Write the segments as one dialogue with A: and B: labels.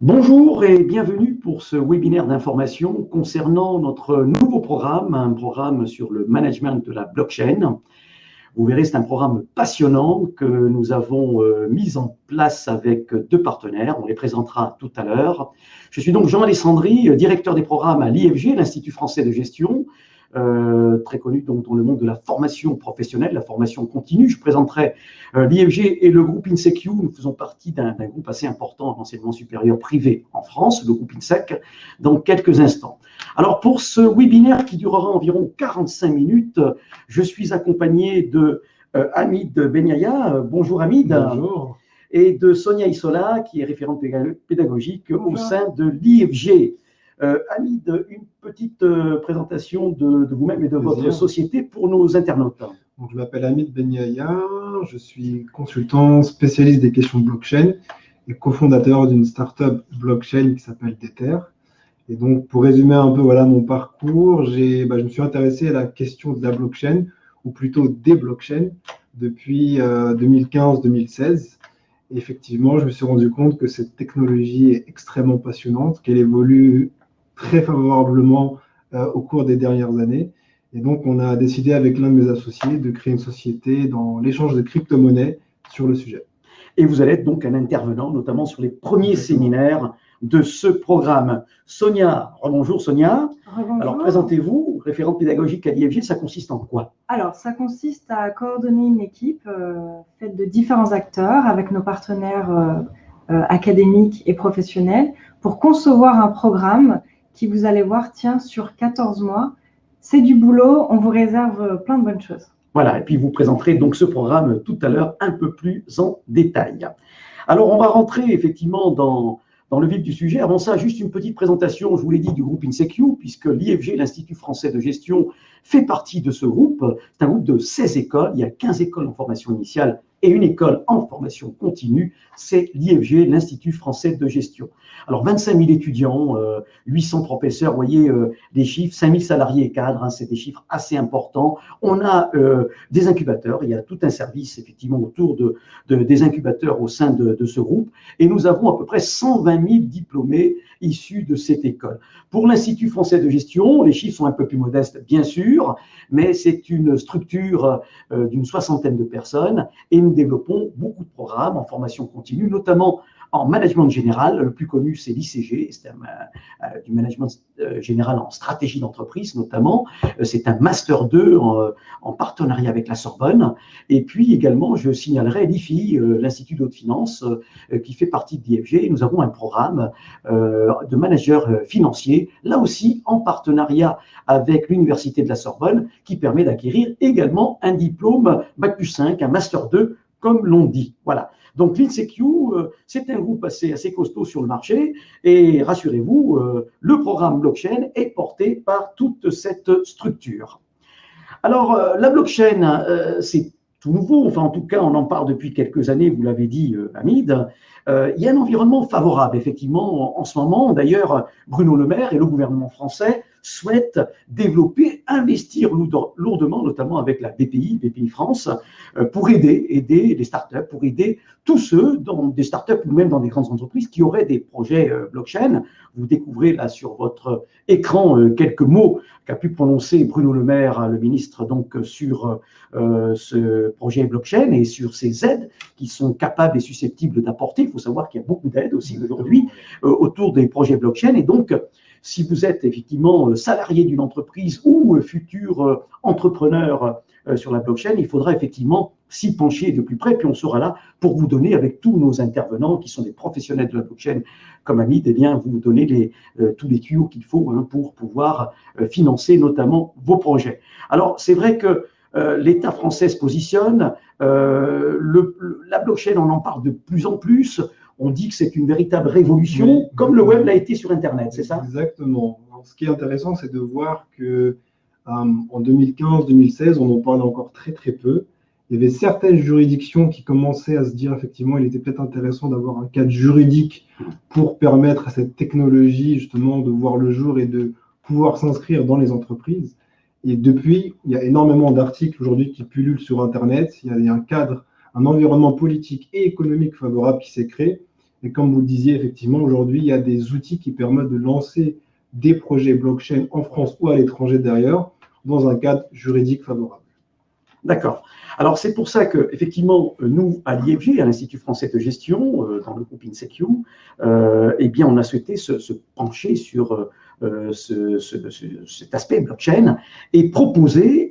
A: Bonjour et bienvenue pour ce webinaire d'information concernant notre nouveau programme, un programme sur le management de la blockchain. Vous verrez, c'est un programme passionnant que nous avons mis en place avec deux partenaires. On les présentera tout à l'heure. Je suis donc Jean Alessandri, directeur des programmes à l'IFG, l'Institut français de gestion, très connu donc dans le monde de la formation professionnelle, la formation continue. Je présenterai l'IFG et le groupe INSECU. Nous faisons partie d'un groupe assez important d'enseignement supérieur privé en France, le groupe INSEC, dans quelques instants. Alors pour ce webinaire qui durera environ 45 minutes, je suis accompagné de Hamid Benyaya. Bonjour Hamid.
B: Bonjour.
A: Et de Sonia Issola, qui est référente pédagogique au sein de l'IFG. Hamid, une petite présentation de vous-même et de votre société pour nos internautes.
B: Donc, je m'appelle Hamid Benyaya, je suis consultant spécialiste des questions blockchain et cofondateur d'une start-up blockchain qui s'appelle Dether. Et donc, pour résumer un peu mon parcours, je me suis intéressé à la question de la blockchain, ou plutôt des blockchains, depuis 2015-2016. Et effectivement, je me suis rendu compte que cette technologie est extrêmement passionnante, qu'elle évolue très favorablement au cours des dernières années. Et donc, on a décidé avec l'un de mes associés de créer une société dans l'échange de crypto-monnaies sur le sujet.
A: Et vous allez être donc un intervenant, notamment sur les premiers séminaires de ce programme. Sonia, rebonjour Sonia.
C: Rebonjour.
A: Alors, présentez-vous, référente pédagogique à l'IFG, ça consiste en quoi?
C: Alors, ça consiste à coordonner une équipe faite de différents acteurs avec nos partenaires académiques et professionnels pour concevoir un programme qui, vous allez voir, tient sur 14 mois. C'est du boulot, on vous réserve plein de bonnes choses.
A: Voilà, et puis vous présenterez donc ce programme tout à l'heure un peu plus en détail. Alors, on va rentrer effectivement dans le vif du sujet. Avant ça, juste une petite présentation, je vous l'ai dit, du groupe INSECU, puisque l'IFG, l'Institut français de gestion, fait partie de ce groupe. C'est un groupe de 16 écoles. Il y a 15 écoles en formation initiale et une école en formation continue. C'est l'IFG, l'Institut français de gestion. Alors, 25 000 étudiants, 800 professeurs, vous voyez les chiffres, 5 000 salariés et cadres, c'est des chiffres assez importants. On a des incubateurs, il y a tout un service effectivement autour des incubateurs au sein de ce groupe. Et nous avons à peu près 120 000 diplômés issus de cette école. Pour l'Institut français de gestion, les chiffres sont un peu plus modestes, bien sûr, mais c'est une structure d'une 60aine de personnes et nous développons beaucoup de programmes en formation continue, notamment en management général. Le plus connu, c'est l'ICG, c'est du management général en stratégie d'entreprise notamment. C'est un Master 2 en partenariat avec la Sorbonne. Et puis également, je signalerai l'IFI, l'Institut d'Haute Finance, qui fait partie de l'IFG. Nous avons un programme de manager financier, là aussi en partenariat avec l'Université de la Sorbonne, qui permet d'acquérir également un diplôme Bac+5, un Master 2, comme l'on dit. Voilà. Donc, l'INSECU, c'est un groupe assez costaud sur le marché et rassurez-vous, le programme blockchain est porté par toute cette structure. Alors, la blockchain, c'est tout nouveau, enfin en tout cas, on en parle depuis quelques années, vous l'avez dit, Hamid. Il y a un environnement favorable, effectivement, en ce moment. D'ailleurs, Bruno Le Maire et le gouvernement français souhaitent développer, investir lourdement, notamment avec la BPI France, pour aider les startups, pour aider tous ceux dans des startups ou même dans des grandes entreprises qui auraient des projets blockchain. Vous découvrez là sur votre écran quelques mots qu'a pu prononcer Bruno Le Maire, le ministre, donc sur ce projet blockchain et sur ces aides qui sont capables et susceptibles d'apporter. Il faut savoir qu'il y a beaucoup d'aides aussi aujourd'hui autour des projets blockchain. Et donc, si vous êtes effectivement salarié d'une entreprise ou futur entrepreneur sur la blockchain, il faudra effectivement s'y pencher de plus près. Puis on sera là pour vous donner, avec tous nos intervenants qui sont des professionnels de la blockchain comme Hamid, eh bien, vous donner tous les tuyaux qu'il faut pour pouvoir financer notamment vos projets. Alors, c'est vrai que l'État français se positionne, la blockchain, on en parle de plus en plus. On dit que c'est une véritable révolution, comme le web l'a été sur Internet, c'est ça?
B: Exactement. Alors, ce qui est intéressant, c'est de voir que en 2015-2016, on en parlait encore très très peu. Il y avait certaines juridictions qui commençaient à se dire effectivement, il était peut-être intéressant d'avoir un cadre juridique pour permettre à cette technologie justement de voir le jour et de pouvoir s'inscrire dans les entreprises. Et depuis, il y a énormément d'articles aujourd'hui qui pullulent sur Internet. Il y a un cadre, un environnement politique et économique favorable qui s'est créé. Et comme vous le disiez, effectivement, aujourd'hui, il y a des outils qui permettent de lancer des projets blockchain en France ou à l'étranger d'ailleurs, dans un cadre juridique favorable.
A: D'accord. Alors, c'est pour ça que, effectivement, nous, à l'IFG, à l'Institut français de gestion, dans le groupe InSecure, eh bien, on a souhaité se pencher sur cet aspect blockchain et proposer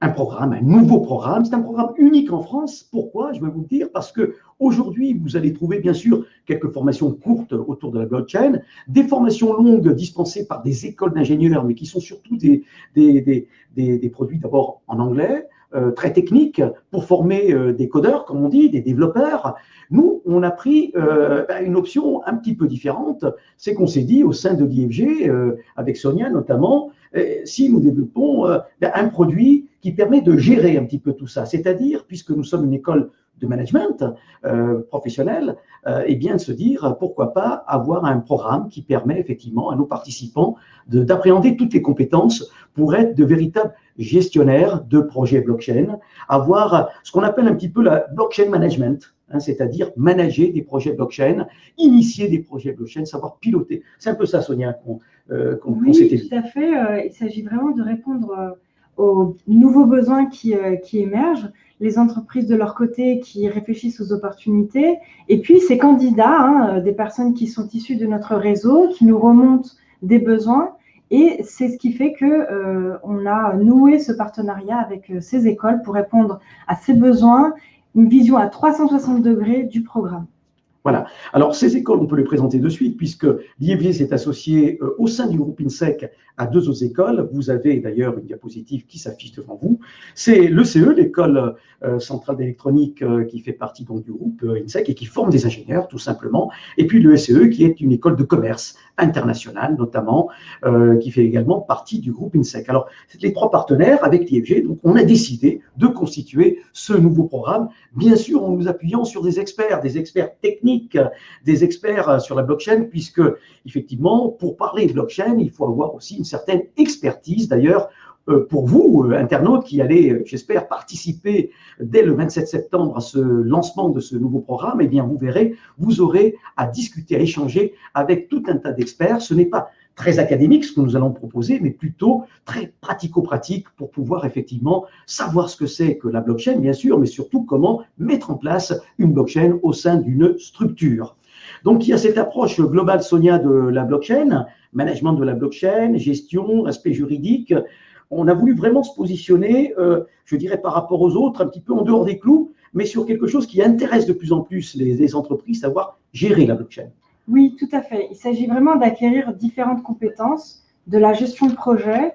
A: un programme, un nouveau programme. C'est un programme unique en France. Pourquoi? Je vais vous le dire. Parce que aujourd'hui, vous allez trouver bien sûr quelques formations courtes autour de la blockchain, des formations longues dispensées par des écoles d'ingénieurs, mais qui sont surtout des produits d'abord en anglais, très techniques, pour former des codeurs, comme on dit, des développeurs. Nous, on a pris une option un petit peu différente. C'est qu'on s'est dit au sein de l'IFG, avec Sonia notamment, si nous développons un produit qui permet de gérer un petit peu tout ça, c'est-à-dire, puisque nous sommes une école de management professionnel, et bien de se dire pourquoi pas avoir un programme qui permet effectivement à nos participants d'appréhender toutes les compétences pour être de véritables gestionnaires de projets blockchain, avoir ce qu'on appelle un petit peu la blockchain management, c'est-à-dire manager des projets blockchain, initier des projets blockchain, savoir piloter. C'est un peu ça, Sonia, qu'on s'était dit.
C: Oui, tout à fait. Il s'agit vraiment de répondre aux nouveaux besoins qui émergent, les entreprises de leur côté qui réfléchissent aux opportunités, et puis ces candidats, des personnes qui sont issues de notre réseau, qui nous remontent des besoins, et c'est ce qui fait qu'on a noué ce partenariat avec ces écoles pour répondre à ces besoins, une vision à 360 degrés du programme.
A: Voilà. Alors, ces écoles, on peut les présenter de suite, puisque l'IFG s'est associé au sein du groupe INSEC à deux autres écoles. Vous avez d'ailleurs une diapositive qui s'affiche devant vous. C'est l'ECE, l'école centrale d'électronique, qui fait partie donc du groupe INSEC et qui forme des ingénieurs, tout simplement. Et puis le SCE, qui est une école de commerce internationale, notamment, qui fait également partie du groupe INSEC. Alors, c'est les trois partenaires avec l'IFG. Donc, on a décidé de constituer ce nouveau programme, bien sûr en nous appuyant sur des experts techniques, des experts sur la blockchain, puisque, effectivement, pour parler de blockchain, il faut avoir aussi une certaine expertise. D'ailleurs, pour vous, internautes, qui allez, j'espère, participer dès le 27 septembre à ce lancement de ce nouveau programme, eh bien, vous verrez, vous aurez à discuter, à échanger avec tout un tas d'experts. Ce n'est pas très académique ce que nous allons proposer, mais plutôt très pratico-pratique pour pouvoir effectivement savoir ce que c'est que la blockchain, bien sûr, mais surtout comment mettre en place une blockchain au sein d'une structure. Donc, il y a cette approche globale, Sonia, de la blockchain, management de la blockchain, gestion, aspect juridique. On a voulu vraiment se positionner, je dirais, par rapport aux autres, un petit peu en dehors des clous, mais sur quelque chose qui intéresse de plus en plus les entreprises, savoir gérer la blockchain.
C: Oui, tout à fait. Il s'agit vraiment d'acquérir différentes compétences, de la gestion de projet,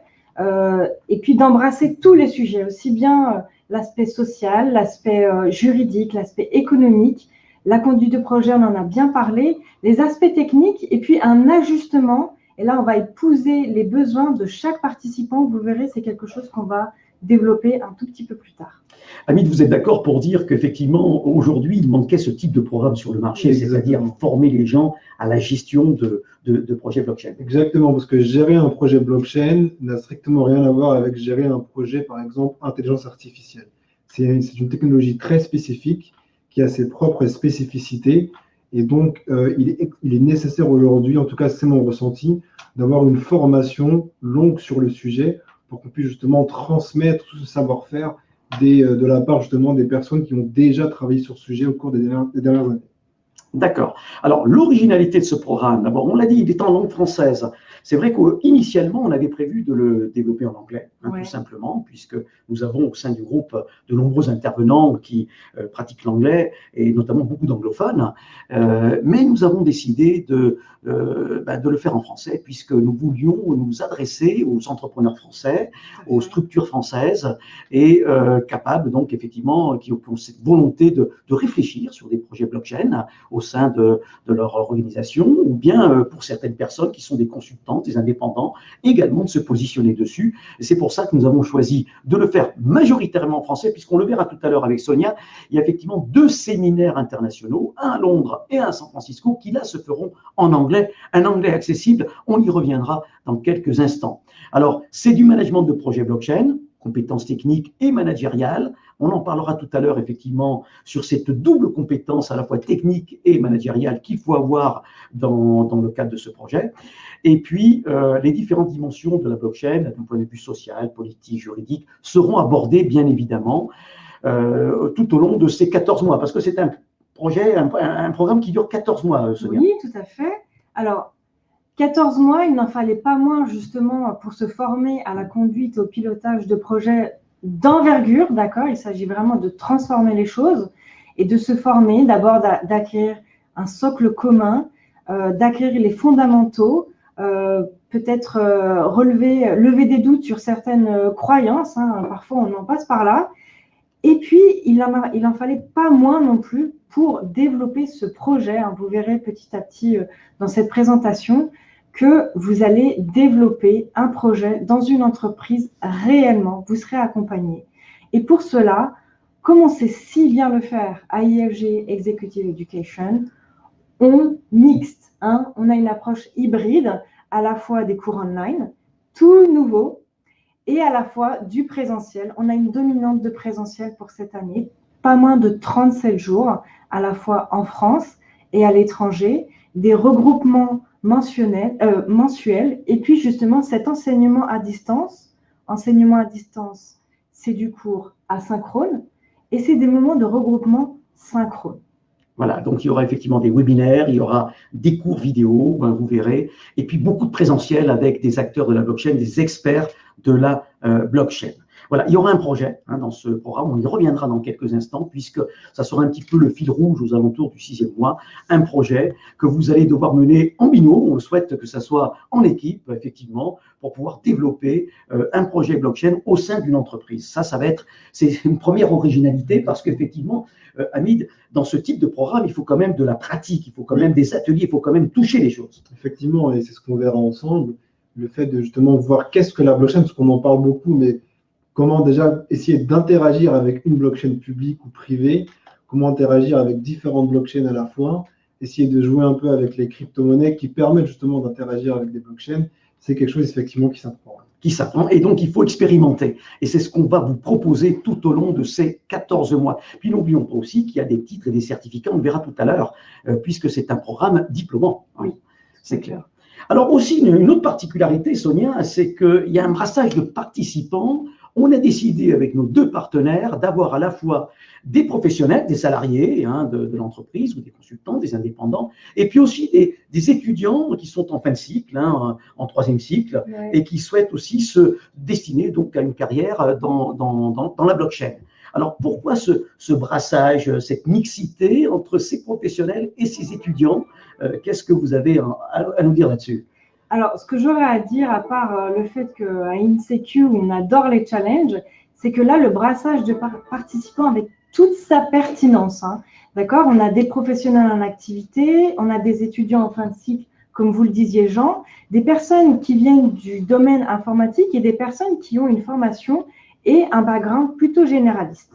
C: et puis d'embrasser tous les sujets, aussi bien l'aspect social, l'aspect juridique, l'aspect économique, la conduite de projet, on en a bien parlé, les aspects techniques, et puis un ajustement. Et là, on va épouser les besoins de chaque participant. Vous verrez, c'est quelque chose qu'on va développer un tout petit peu plus tard.
A: Hamid, vous êtes d'accord pour dire qu'effectivement, aujourd'hui, il manquait ce type de programme sur le marché, c'est-à-dire former les gens à la gestion de projets blockchain.
B: Exactement, parce que gérer un projet blockchain n'a strictement rien à voir avec gérer un projet, par exemple, intelligence artificielle. C'est une technologie très spécifique qui a ses propres spécificités. Et donc, il est nécessaire aujourd'hui, en tout cas c'est mon ressenti, d'avoir une formation longue sur le sujet pour qu'on puisse justement transmettre tout ce savoir-faire de la part justement des personnes qui ont déjà travaillé sur ce sujet au cours des dernières années.
A: D'accord. Alors, l'originalité de ce programme, d'abord, on l'a dit, il est en langue française. C'est vrai qu'initialement, on avait prévu de le développer en anglais, tout simplement, puisque nous avons au sein du groupe de nombreux intervenants qui pratiquent l'anglais, et notamment beaucoup d'anglophones. Mais nous avons décidé de le faire en français, puisque nous voulions nous adresser aux entrepreneurs français, aux structures françaises, et capables, donc, effectivement, qui ont cette volonté de réfléchir sur des projets blockchain au sein de leur organisation, ou bien pour certaines personnes qui sont des consultants, des indépendants, également de se positionner dessus. Et c'est pour ça que nous avons choisi de le faire majoritairement en français, puisqu'on le verra tout à l'heure avec Sonia, il y a effectivement 2 séminaires internationaux, un à Londres et un à San Francisco, qui là se feront en anglais, un anglais accessible. On y reviendra dans quelques instants. Alors, c'est du management de projet blockchain, compétences techniques et managériales. On en parlera tout à l'heure, effectivement, sur cette double compétence à la fois technique et managériale qu'il faut avoir dans le cadre de ce projet. Et puis, les différentes dimensions de la blockchain, d'un point de vue social, politique, juridique, seront abordées, bien évidemment, tout au long de ces 14 mois, parce que c'est un projet, un programme qui dure 14 mois, Sonia.
C: Oui, tout à fait. Alors, 14 mois, il n'en fallait pas moins justement pour se former à la conduite, au pilotage de projets d'envergure, d'accord? Il s'agit vraiment de transformer les choses et de se former, d'abord d'acquérir un socle commun, d'acquérir les fondamentaux, peut-être lever des doutes sur certaines croyances, hein, parfois on en passe par là. Et puis, il en fallait pas moins non plus pour développer ce projet. Hein, vous verrez petit à petit dans cette présentation que vous allez développer un projet dans une entreprise réellement. Vous serez accompagné. Et pour cela, comme on sait si bien le faire à IFG Executive Education, on mixte. Hein, on a une approche hybride, à la fois des cours online, tout nouveau, et à la fois du présentiel. On a une dominante de présentiel pour cette année, pas moins de 37 jours, à la fois en France et à l'étranger, des regroupements mensuels, et puis justement cet enseignement à distance. Enseignement à distance, c'est du cours asynchrone, et c'est des moments de regroupement synchrone.
A: Voilà, donc il y aura effectivement des webinaires, il y aura des cours vidéo, ben, vous verrez, et puis beaucoup de présentiel avec des acteurs de la blockchain, des experts de la blockchain. Voilà, il y aura un projet dans ce programme, on y reviendra dans quelques instants, puisque ça sera un petit peu le fil rouge aux alentours du 6e mois, un projet que vous allez devoir mener en binôme. On souhaite que ça soit en équipe, effectivement, pour pouvoir développer un projet blockchain au sein d'une entreprise. Ça va être, c'est une première originalité, parce qu'effectivement, Hamid, dans ce type de programme, il faut quand même de la pratique, il faut quand même des ateliers, il faut quand même toucher les choses.
B: Effectivement, et c'est ce qu'on verra ensemble, le fait de justement voir qu'est-ce que la blockchain, parce qu'on en parle beaucoup, mais comment déjà essayer d'interagir avec une blockchain publique ou privée, comment interagir avec différentes blockchains à la fois, essayer de jouer un peu avec les crypto-monnaies qui permettent justement d'interagir avec des blockchains, c'est quelque chose effectivement qui s'apprend.
A: Et donc il faut expérimenter. Et c'est ce qu'on va vous proposer tout au long de ces 14 mois. Puis n'oublions pas aussi qu'il y a des titres et des certificats, on le verra tout à l'heure, puisque c'est un programme diplômant. Oui, c'est clair. Alors aussi, une autre particularité, Sonia, c'est qu'il y a un brassage de participants. On a décidé avec nos deux partenaires d'avoir à la fois des professionnels, des salariés de l'entreprise ou des consultants, des indépendants, et puis aussi des étudiants qui sont en fin de cycle, en 3e cycle, ouais, et qui souhaitent aussi se destiner donc à une carrière dans la blockchain. Alors pourquoi ce brassage, cette mixité entre ces professionnels et ces étudiants? Qu'est-ce que vous avez à nous dire là-dessus?
C: Alors, ce que j'aurais à dire, à part le fait qu'à INSECU, on adore les challenges, c'est que là, le brassage de participants avec toute sa pertinence. Hein, d'accord? On a des professionnels en activité, on a des étudiants en fin de cycle, comme vous le disiez, Jean, des personnes qui viennent du domaine informatique et des personnes qui ont une formation et un background plutôt généraliste.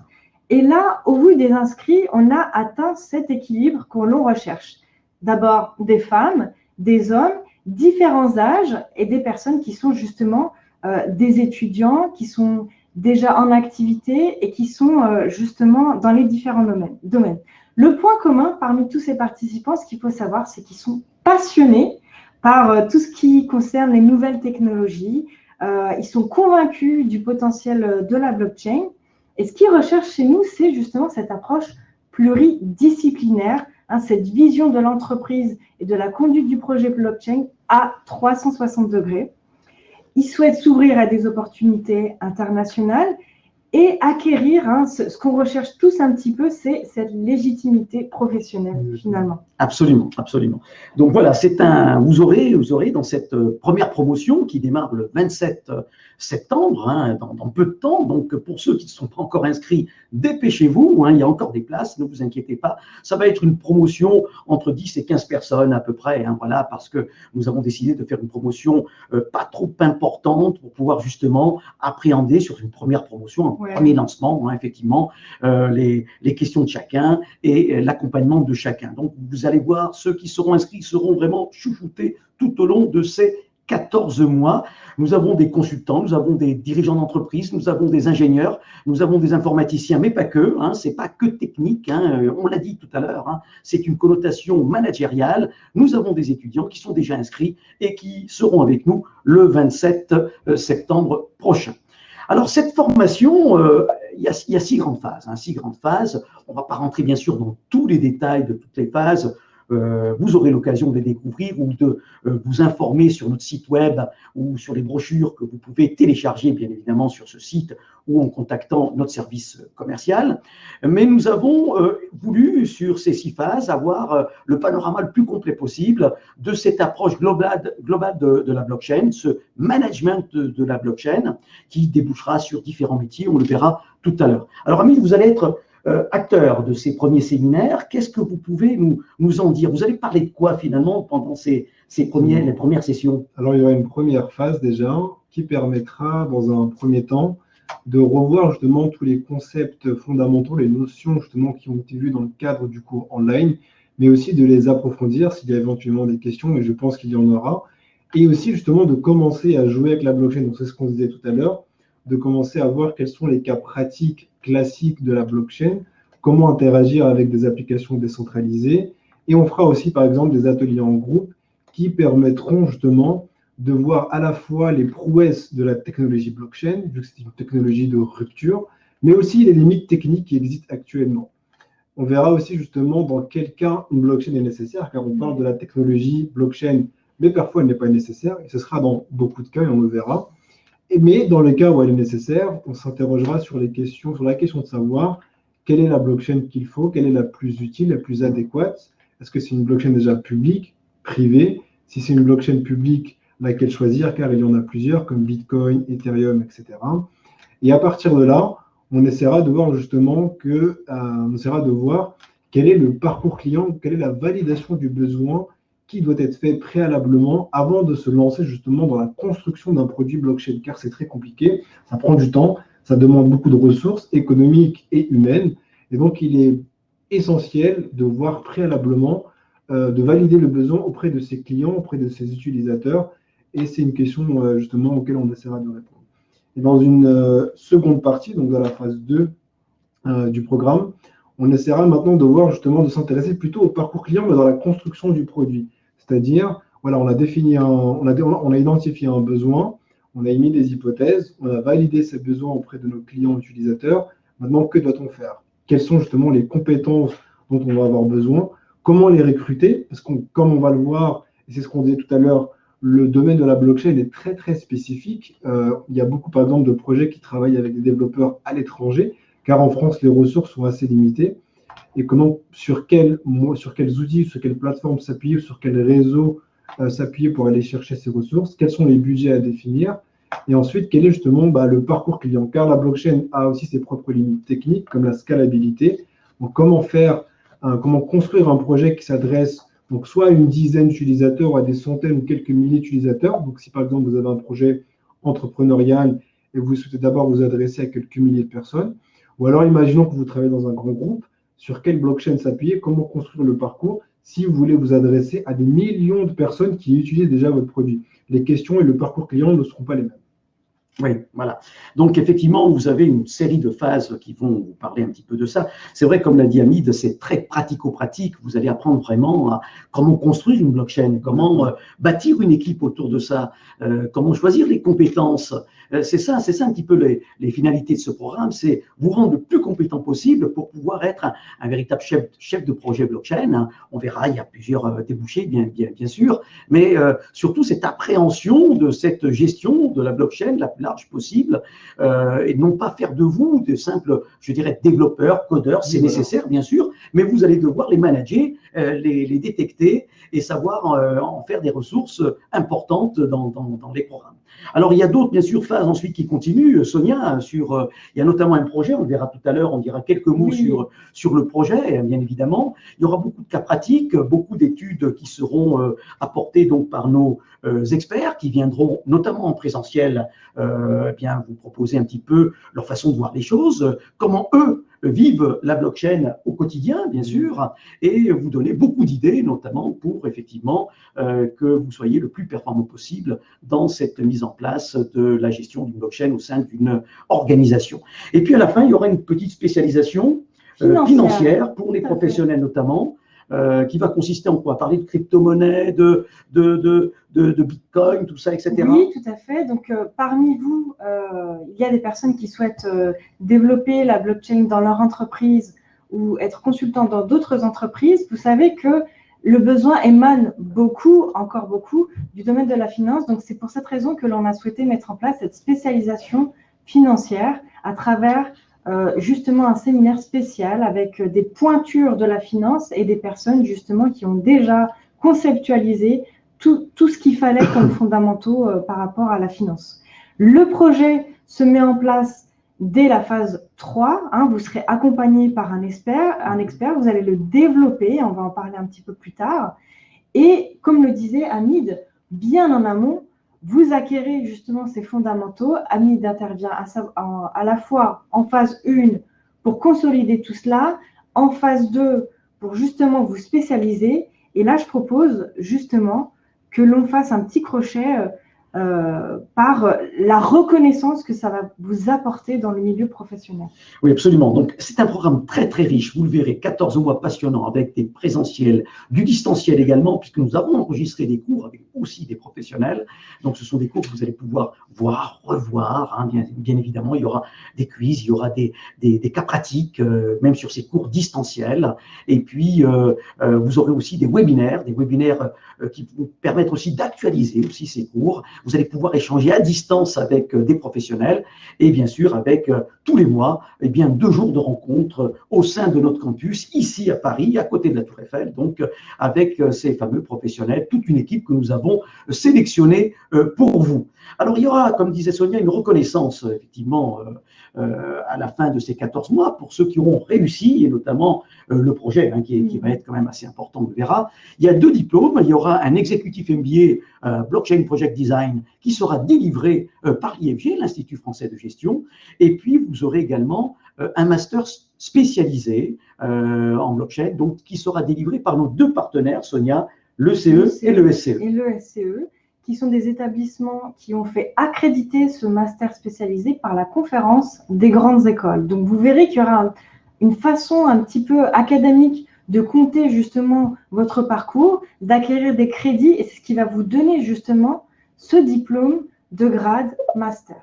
C: Et là, au vu des inscrits, on a atteint cet équilibre que l'on recherche. D'abord, des femmes, des hommes, différents âges et des personnes qui sont justement des étudiants qui sont déjà en activité et qui sont justement dans les différents domaines. Le point commun parmi tous ces participants, ce qu'il faut savoir, c'est qu'ils sont passionnés par tout ce qui concerne les nouvelles technologies. Ils sont convaincus du potentiel de la blockchain. Et ce qu'ils recherchent chez nous, c'est justement cette approche pluridisciplinaire, cette vision de l'entreprise et de la conduite du projet blockchain à 360 degrés. Ils souhaitent s'ouvrir à des opportunités internationales et acquérir, ce qu'on recherche tous un petit peu, c'est cette légitimité professionnelle finalement.
A: Absolument, absolument. Donc voilà, vous aurez dans cette première promotion qui démarre le 27 septembre, dans peu de temps. Donc pour ceux qui ne sont pas encore inscrits, dépêchez-vous, il y a encore des places, ne vous inquiétez pas. Ça va être une promotion entre 10 et 15 personnes à peu près, voilà, parce que nous avons décidé de faire une promotion pas trop importante pour pouvoir justement appréhender sur une première promotion, un premier lancement, effectivement, les questions de chacun et l'accompagnement de chacun. Donc vous allez voir, ceux qui seront inscrits seront vraiment chouchoutés tout au long de ces 14 mois. Nous avons des consultants, nous avons des dirigeants d'entreprise, nous avons des ingénieurs, nous avons des informaticiens, mais pas que. C'est pas que technique. On l'a dit tout à l'heure. C'est une connotation managériale. Nous avons des étudiants qui sont déjà inscrits et qui seront avec nous le 27 septembre prochain. Alors, cette formation, il y a 6 grandes phases. 6 grandes phases. On ne va pas rentrer, bien sûr, dans tous les détails de toutes les phases. Vous aurez l'occasion de les découvrir ou de vous informer sur notre site web ou sur les brochures que vous pouvez télécharger, bien évidemment, sur ce site ou en contactant notre service commercial. Mais nous avons voulu, sur ces 6 phases, avoir le panorama le plus complet possible de cette approche globale de la blockchain, ce management de la blockchain qui débouchera sur différents métiers, on le verra tout à l'heure. Alors, Hamid, vous allez être acteur de ces premiers séminaires. Qu'est-ce que vous pouvez nous en dire? Vous allez parler de quoi finalement pendant les premières sessions?
B: Alors, il y aura une première phase déjà qui permettra, dans un premier temps, de revoir justement tous les concepts fondamentaux, les notions justement qui ont été vues dans le cadre du cours online, mais aussi de les approfondir s'il y a éventuellement des questions, et je pense qu'il y en aura, et aussi justement de commencer à jouer avec la blockchain. Donc, c'est ce qu'on disait tout à l'heure, de commencer à voir quels sont les cas pratiques classiques de la blockchain, comment interagir avec des applications décentralisées, et on fera aussi par exemple des ateliers en groupe qui permettront justement de voir à la fois les prouesses de la technologie blockchain, vu que c'est une technologie de rupture, mais aussi les limites techniques qui existent actuellement. On verra aussi justement dans quel cas une blockchain est nécessaire, car on parle de la technologie blockchain, mais parfois elle n'est pas nécessaire, et ce sera dans beaucoup de cas, et on le verra. Mais dans le cas où elle est nécessaire, on s'interrogera sur la question de savoir quelle est la blockchain qu'il faut, quelle est la plus utile, la plus adéquate. Est-ce que c'est une blockchain déjà publique, privée? Si c'est une blockchain publique, laquelle choisir, car il y en a plusieurs, comme Bitcoin, Ethereum, etc. Et à partir de là, on essaiera de voir justement quel est le parcours client, quelle est la validation du besoin qui doit être fait préalablement avant de se lancer justement dans la construction d'un produit blockchain, car c'est très compliqué, ça prend du temps, ça demande beaucoup de ressources économiques et humaines, et donc il est essentiel de voir préalablement, de valider le besoin auprès de ses clients, auprès de ses utilisateurs, et c'est une question justement auquel on essaiera de répondre. Et dans une seconde partie, donc dans la phase 2 du programme, on essaiera maintenant de voir justement, de s'intéresser plutôt au parcours client, mais dans la construction du produit. C'est-à-dire, voilà, on a identifié un besoin, on a émis des hypothèses, on a validé ces besoins auprès de nos clients utilisateurs. Maintenant, que doit-on faire? Quelles sont justement les compétences dont on va avoir besoin? Comment les recruter? Parce que, comme on va le voir, et c'est ce qu'on disait tout à l'heure, le domaine de la blockchain est très, très spécifique. Il y a beaucoup, par exemple, de projets qui travaillent avec des développeurs à l'étranger, car en France, les ressources sont assez limitées. Et sur quels outils, sur quelles plateformes s'appuyer, sur quel réseau s'appuyer pour aller chercher ces ressources, quels sont les budgets à définir, et ensuite, quel est justement le parcours client, car la blockchain a aussi ses propres limites techniques, comme la scalabilité. Donc, comment construire un projet qui s'adresse donc soit à une dizaine d'utilisateurs ou à des centaines ou quelques milliers d'utilisateurs. Donc, si par exemple, vous avez un projet entrepreneurial et vous souhaitez d'abord vous adresser à quelques milliers de personnes, ou alors imaginons que vous travaillez dans un grand groupe, sur quelle blockchain s'appuyer, comment construire le parcours si vous voulez vous adresser à des millions de personnes qui utilisent déjà votre produit. Les questions et le parcours client ne seront pas les mêmes.
A: Oui, voilà. Donc, effectivement, vous avez une série de phases qui vont vous parler un petit peu de ça. C'est vrai, comme l'a dit Hamid, c'est très pratico-pratique. Vous allez apprendre vraiment à comment construire une blockchain, comment bâtir une équipe autour de ça, comment choisir les compétences. C'est ça un petit peu les finalités de ce programme, c'est vous rendre le plus compétent possible pour pouvoir être un véritable chef de projet blockchain. On verra, il y a plusieurs débouchés, bien sûr, mais surtout cette appréhension de cette gestion de la blockchain la plus large possible, et non pas faire de vous de simples, je dirais, développeurs, codeurs, c'est nécessaire bien sûr, mais vous allez devoir les manager, les détecter et savoir en faire des ressources importantes dans les programmes. Alors, il y a d'autres, bien sûr, phases ensuite qui continuent. Sonia, il y a notamment un projet, on le verra tout à l'heure, on dira quelques mots sur le projet, bien évidemment. Il y aura beaucoup de cas pratiques, beaucoup d'études qui seront apportées donc par nos experts qui viendront notamment en présentiel bien vous proposer un petit peu leur façon de voir les choses, comment eux vivent la blockchain au quotidien, bien sûr, et vous donner beaucoup d'idées, notamment pour effectivement que vous soyez le plus performant possible dans cette mise en place de la gestion d'une blockchain au sein d'une organisation. Et puis à la fin, il y aura une petite spécialisation financière pour les professionnels notamment, qui va consister en quoi? Parler de crypto-monnaie, de Bitcoin, tout ça, etc.
C: Oui, tout à fait. Donc, parmi vous, il y a des personnes qui souhaitent développer la blockchain dans leur entreprise ou être consultant dans d'autres entreprises. Vous savez que le besoin émane beaucoup, encore beaucoup, du domaine de la finance. Donc, c'est pour cette raison que l'on a souhaité mettre en place cette spécialisation financière à travers justement un séminaire spécial avec des pointures de la finance et des personnes justement qui ont déjà conceptualisé tout ce qu'il fallait comme fondamentaux par rapport à la finance. Le projet se met en place dès la phase 3. Vous serez accompagné par un expert, vous allez le développer, on va en parler un petit peu plus tard. Et comme le disait Hamid, bien en amont, vous acquérez justement ces fondamentaux. Hamid intervient à la fois en phase 1 pour consolider tout cela, en phase 2 pour justement vous spécialiser. Et là, je propose justement que l'on fasse un petit crochet par la reconnaissance que ça va vous apporter dans le milieu professionnel.
A: Oui, absolument. Donc, c'est un programme très, très riche. Vous le verrez, 14 mois passionnants avec des présentiels, du distanciel également, puisque nous avons enregistré des cours avec aussi des professionnels. Donc, ce sont des cours que vous allez pouvoir voir, revoir. Bien évidemment, il y aura des quiz, il y aura des cas pratiques, même sur ces cours distanciels. Et puis, vous aurez aussi des webinaires qui vous permettent aussi d'actualiser aussi ces cours. Vous allez pouvoir échanger à distance avec des professionnels et bien sûr avec tous les mois 2 jours de rencontres au sein de notre campus ici à Paris, à côté de la Tour Eiffel, donc avec ces fameux professionnels, toute une équipe que nous avons sélectionnée pour vous. Alors il y aura, comme disait Sonia, une reconnaissance effectivement à la fin de ces 14 mois pour ceux qui auront réussi et notamment le projet qui va être quand même assez important, on le verra. Il y a 2 diplômes, il y aura un exécutif MBA Blockchain Project Design qui sera délivré par l'IFG, l'Institut français de gestion, et puis vous aurez également un master spécialisé en blockchain, donc qui sera délivré par nos 2 partenaires, Sonia, l'ECE et le SCE.
C: Et le SCE, qui sont des établissements qui ont fait accréditer ce master spécialisé par la conférence des grandes écoles. Donc vous verrez qu'il y aura une façon un petit peu académique de compter justement votre parcours, d'acquérir des crédits, et c'est ce qui va vous donner justement ce diplôme de grade master.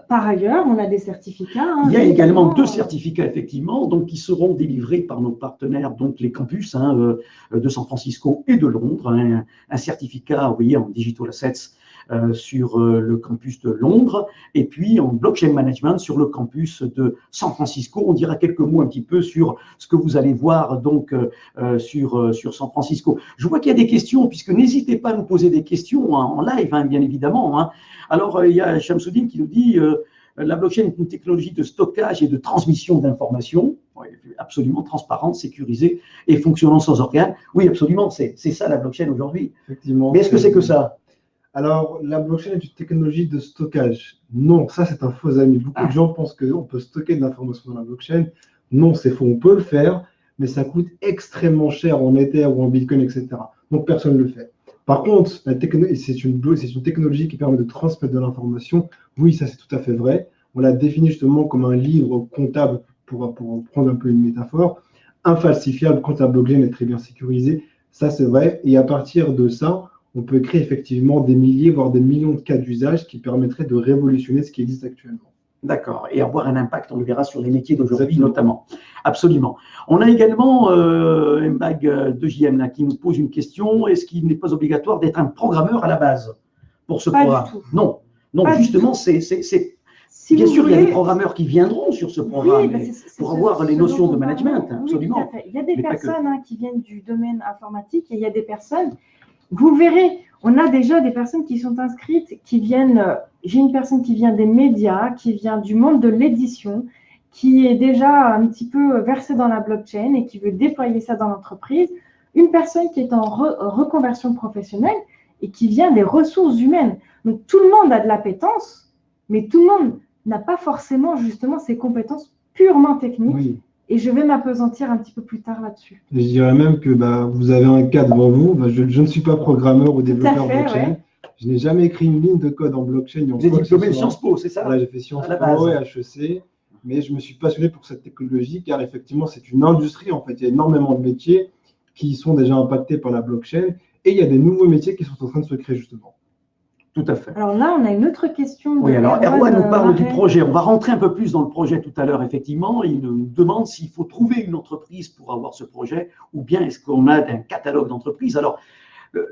C: Par ailleurs, on a des certificats.
A: Il y a également 2 certificats, effectivement, donc, qui seront délivrés par nos partenaires, donc les campus de San Francisco et de Londres. Un certificat, vous voyez, en Digital Assets sur le campus de Londres, et puis en blockchain management sur le campus de San Francisco. On dira quelques mots un petit peu sur ce que vous allez voir donc sur San Francisco. Je vois qu'il y a des questions, puisque n'hésitez pas à nous poser des questions en live, bien évidemment. Alors, il y a Shamsuddin qui nous dit la blockchain est une technologie de stockage et de transmission d'informations, absolument transparente, sécurisée et fonctionnant sans organes. Oui, absolument, c'est ça la blockchain aujourd'hui.
B: Effectivement.
A: Mais est-ce que c'est que ça?
B: Alors, la blockchain est une technologie de stockage. Non, ça c'est un faux ami. Beaucoup de gens pensent qu'on peut stocker de l'information dans la blockchain. Non, c'est faux. On peut le faire, mais ça coûte extrêmement cher en Ether ou en Bitcoin, etc. Donc, personne ne le fait. Par contre, c'est une technologie qui permet de transmettre de l'information. Oui, ça c'est tout à fait vrai. On l'a défini justement comme un livre comptable, pour prendre un peu une métaphore, infalsifiable quand la blockchain est très bien sécurisée. Ça c'est vrai. Et à partir de ça, on peut créer effectivement des milliers, voire des millions de cas d'usage qui permettraient de révolutionner ce qui existe actuellement.
A: D'accord, et avoir un impact, on le verra, sur les métiers d'aujourd'hui notamment. Absolument. On a également Mbag de JM qui nous pose une question. Est-ce qu'il n'est pas obligatoire d'être un programmeur à la base pour ce programme?
C: Du tout.
A: Non,
C: Pas
A: justement, c'est bien sûr, il y a des programmeurs qui viendront sur ce programme pour avoir les notions de management, absolument.
C: Oui, tout à fait. Il y a des personnes qui viennent du domaine informatique et il y a des personnes, vous verrez, on a déjà des personnes qui sont inscrites, qui viennent, j'ai une personne qui vient des médias, qui vient du monde de l'édition, qui est déjà un petit peu versée dans la blockchain et qui veut déployer ça dans l'entreprise. Une personne qui est en reconversion professionnelle et qui vient des ressources humaines. Donc, tout le monde a de l'appétence, mais tout le monde n'a pas forcément justement ces compétences purement techniques.
B: Oui.
C: Et je vais m'appesantir un petit peu plus tard là-dessus.
B: Je dirais même que vous avez un cas devant vous. Je ne suis pas programmeur ou développeur blockchain.
C: Ouais.
B: Je n'ai jamais écrit une ligne de code en blockchain.
A: Vous êtes diplômé de Sciences Po, c'est ça?
B: Voilà, j'ai fait Sciences Po et HEC, mais je me suis passionné pour cette technologie car effectivement, c'est une industrie. En fait, il y a énormément de métiers qui sont déjà impactés par la blockchain et il y a des nouveaux métiers qui sont en train de se créer justement.
A: Tout à fait.
C: Alors là, on a une autre question.
A: Oui, alors Erwan nous parle du projet. On va rentrer un peu plus dans le projet tout à l'heure, effectivement. Il nous demande s'il faut trouver une entreprise pour avoir ce projet ou bien est-ce qu'on a un catalogue d'entreprises. Alors,